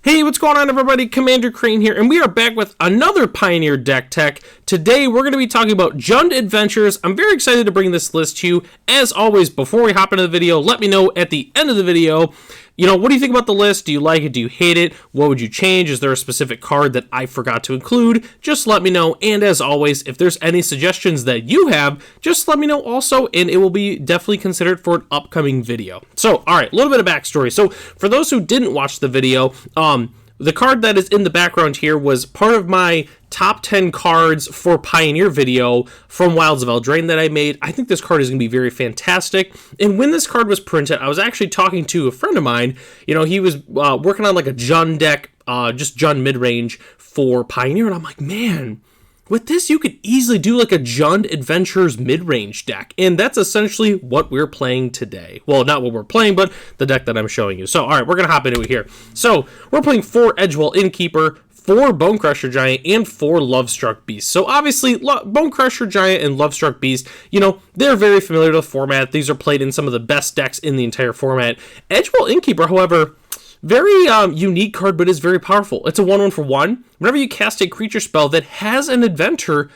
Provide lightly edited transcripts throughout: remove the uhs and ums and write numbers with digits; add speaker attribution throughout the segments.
Speaker 1: Hey, what's going on, everybody? Commander Crane here, and we are back with another Pioneer deck tech. Today, we're going to be talking about Jund Adventures. I'm very excited to bring this list to you. As always, before we hop into the video, let me know at the end of the video, what do you think about the list? Do you like it? Do you hate it? What would you change? Is there a specific card that I forgot to include? Just let me know. And as always, if there's any suggestions that you have, just let me know also, and it will be definitely considered for an upcoming video. So, all right, a little bit of backstory. So, for those who didn't watch the video, the card that is in the background here was part of my top 10 cards for Pioneer video from Wilds of Eldraine that I made. I think this card is going to be very fantastic. And when this card was printed, I was actually talking to a friend of mine. He was working on like a Jund deck, just Jund mid-range for Pioneer. And I'm like, man, with this, you could easily do like a Jund Adventures mid-range deck. And that's essentially what we're playing today. Well, not what we're playing, but the deck that I'm showing you. So, all right, we're going to hop into it here. So, we're playing 4 Edgewell Innkeeper, 4 Bonecrusher Giant, and 4 Lovestruck Beast. So, obviously, Bonecrusher Giant and Lovestruck Beast, they're very familiar to the format. These are played in some of the best decks in the entire format. Edgewell Innkeeper, however, very unique card, but is very powerful. It's a 1/1 for 1. Whenever you cast a creature spell that has an adventure,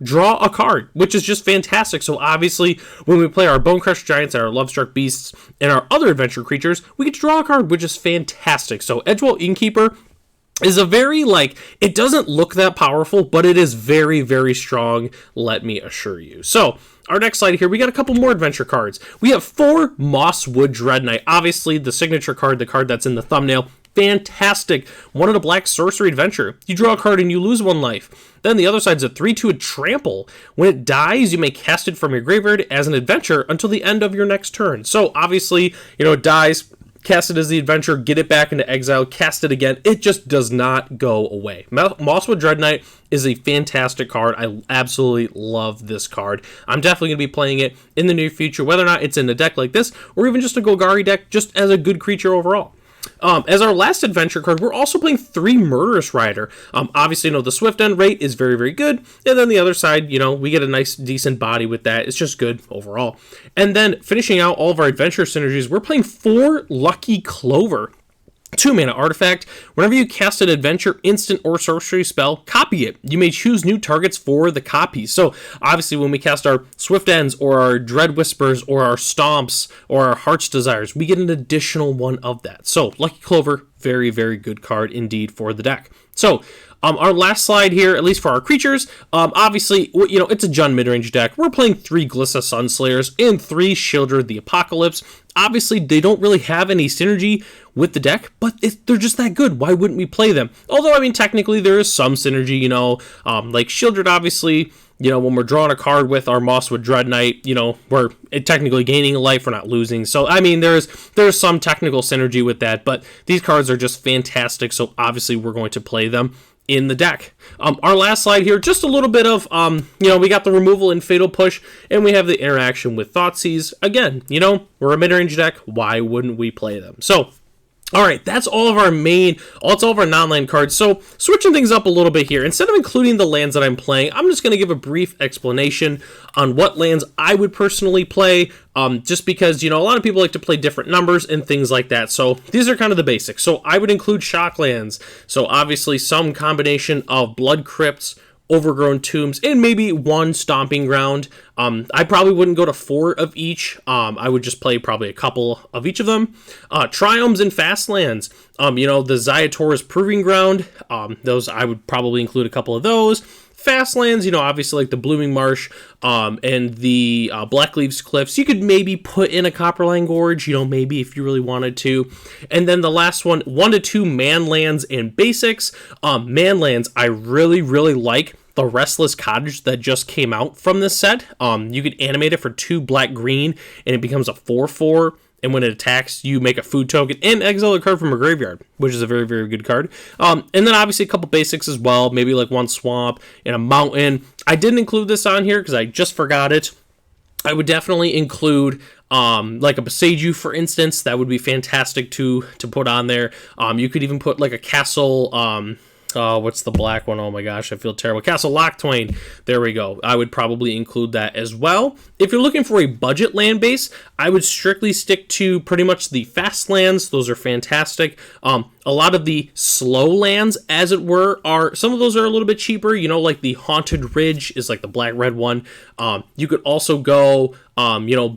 Speaker 1: draw a card, which is just fantastic. So obviously, when we play our Bonecrusher Giants and our Lovestruck Beasts and our other adventure creatures, we get to draw a card, which is fantastic. So Edgewell Innkeeper is a very, it doesn't look that powerful, but it is very, very strong, let me assure you. So, our next slide here, we got a couple more adventure cards. We have 4 Mosswood Dread Knight. Obviously, the signature card, the card that's in the thumbnail, fantastic. 1 in a black sorcery adventure. You draw a card and you lose 1 life. Then the other side's a 3/2 trample. When it dies, you may cast it from your graveyard as an adventure until the end of your next turn. So, obviously, it dies. Cast it as the adventure, get it back into exile, cast it again. It just does not go away. Mosswood Dread Knight is a fantastic card. I absolutely love this card. I'm definitely going to be playing it in the near future, whether or not it's in a deck like this, or even just a Golgari deck, just as a good creature overall. As our last adventure card, we're also playing 3 Murderous Rider. Obviously, the Swift End rate is very, very good. And then the other side, we get a nice, decent body with that. It's just good overall. And then finishing out all of our adventure synergies, we're playing 4 Lucky Clover. 2-mana artifact. Whenever you cast an adventure, instant, or sorcery spell, copy it. You may choose new targets for the copies. So, obviously, when we cast our Swift Ends, or our Dread Whispers, or our Stomps, or our Heart's Desires, we get an additional one of that. So, Lucky Clover, very, very good card indeed for the deck. So, our last slide here, at least for our creatures, obviously, it's a Jund mid-range deck. We're playing 3 Glissa Sunslayers and 3 Sheoldred the Apocalypse. Obviously, they don't really have any synergy with the deck, but they're just that good. Why wouldn't we play them? Although, technically, there is some synergy, like Sheoldred, obviously, when we're drawing a card with our Mosswood Dread Knight, we're technically gaining a life, we're not losing. So, there's some technical synergy with that, but these cards are just fantastic, so obviously we're going to play them in the deck. Our last slide here, just a little bit of, we got the removal in Fatal Push, and we have the interaction with Thoughtseize. Again, we're a mid-range deck, why wouldn't we play them? So, alright, that's all of our non-land cards. So, switching things up a little bit here, instead of including the lands that I'm playing, I'm just going to give a brief explanation on what lands I would personally play, just because, a lot of people like to play different numbers and things like that. So, these are kind of the basics. So, I would include Shocklands. So, obviously, some combination of Blood Crypts, Overgrown Tombs, and maybe 1 Stomping Ground. I probably wouldn't go to 4 of each. I would just play probably a couple of each of them. Triomes and Fastlands. The Zaiatora's Proving Ground. Those I would probably include a couple of those. Fastlands, obviously like the Blooming Marsh, and the Blackleaves Cliffs. You could maybe put in a Copperline Gorge, maybe if you really wanted to. And then the last one, 1 to 2 Manlands and Basics. Manlands, I really, really like the Restless Cottage that just came out from this set. You could animate it for 2 black-green, and it becomes a 4/4. And when it attacks, you make a food token and exile a card from a graveyard, which is a very, very good card. And then obviously a couple basics as well, maybe like 1 swamp and a mountain. I didn't include this on here because I just forgot it. I would definitely include like a Boseiju, for instance. That would be fantastic to put on there. You could even put like a castle, what's the black one? Oh my gosh, I feel terrible. Castle Lochtwain. There we go. I would probably include that as well. If you're looking for a budget land base, I would strictly stick to pretty much the fast lands. Those are fantastic. A lot of the slow lands, as it were, some of those are a little bit cheaper. You know, like the Haunted Ridge is like the black-red one. You could also go,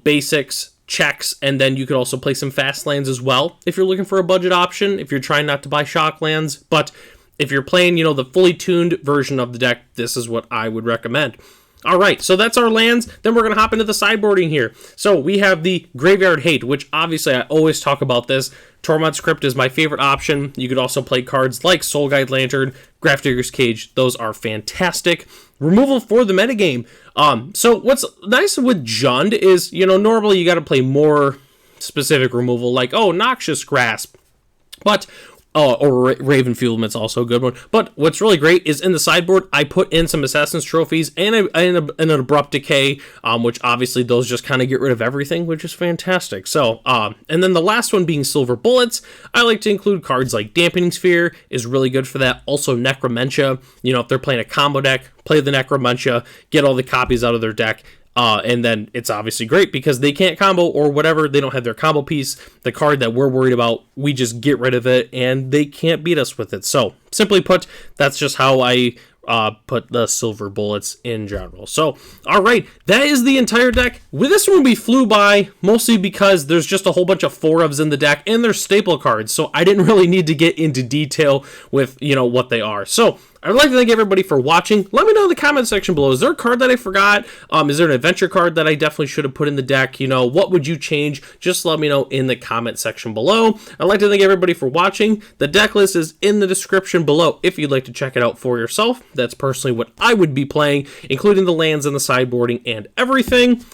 Speaker 1: basics, checks, and then you could also play some fast lands as well if you're looking for a budget option, if you're trying not to buy shock lands. But if you're playing, the fully tuned version of the deck, this is what I would recommend. All right, so that's our lands. Then we're going to hop into the sideboarding here. So we have the Graveyard Hate, which obviously I always talk about this. Tormod's Crypt is my favorite option. You could also play cards like Soul Guide Lantern, Grafdigger's Cage. Those are fantastic. Removal for the metagame. So what's nice with Jund is, normally you got to play more specific removal, like, Noxious Grasp. But or Raven Fuelment's also a good one. But what's really great is in the sideboard, I put in some Assassin's Trophies and an Abrupt Decay, which obviously those just kind of get rid of everything, which is fantastic. So, and then the last one being Silver Bullets, I like to include cards like Dampening Sphere is really good for that. Also Necromentia, if they're playing a combo deck, play the Necromentia, get all the copies out of their deck. And then it's obviously great because they can't combo or whatever. They don't have their combo piece. The card that we're worried about, we just get rid of it and they can't beat us with it. So simply put, that's just how I put the Silver Bullets in general. So, all right, that is the entire deck. With this one, we flew by mostly because there's just a whole bunch of 4-ofs in the deck and they're staple cards. So I didn't really need to get into detail with, what they are. So I'd like to thank everybody for watching. Let me know in the comment section below. Is there a card that I forgot? Is there an adventure card that I definitely should have put in the deck? What would you change? Just let me know in the comment section below. I'd like to thank everybody for watching. The deck list is in the description below if you'd like to check it out for yourself. That's personally what I would be playing, including the lands and the sideboarding and everything.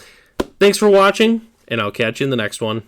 Speaker 1: Thanks for watching, and I'll catch you in the next one.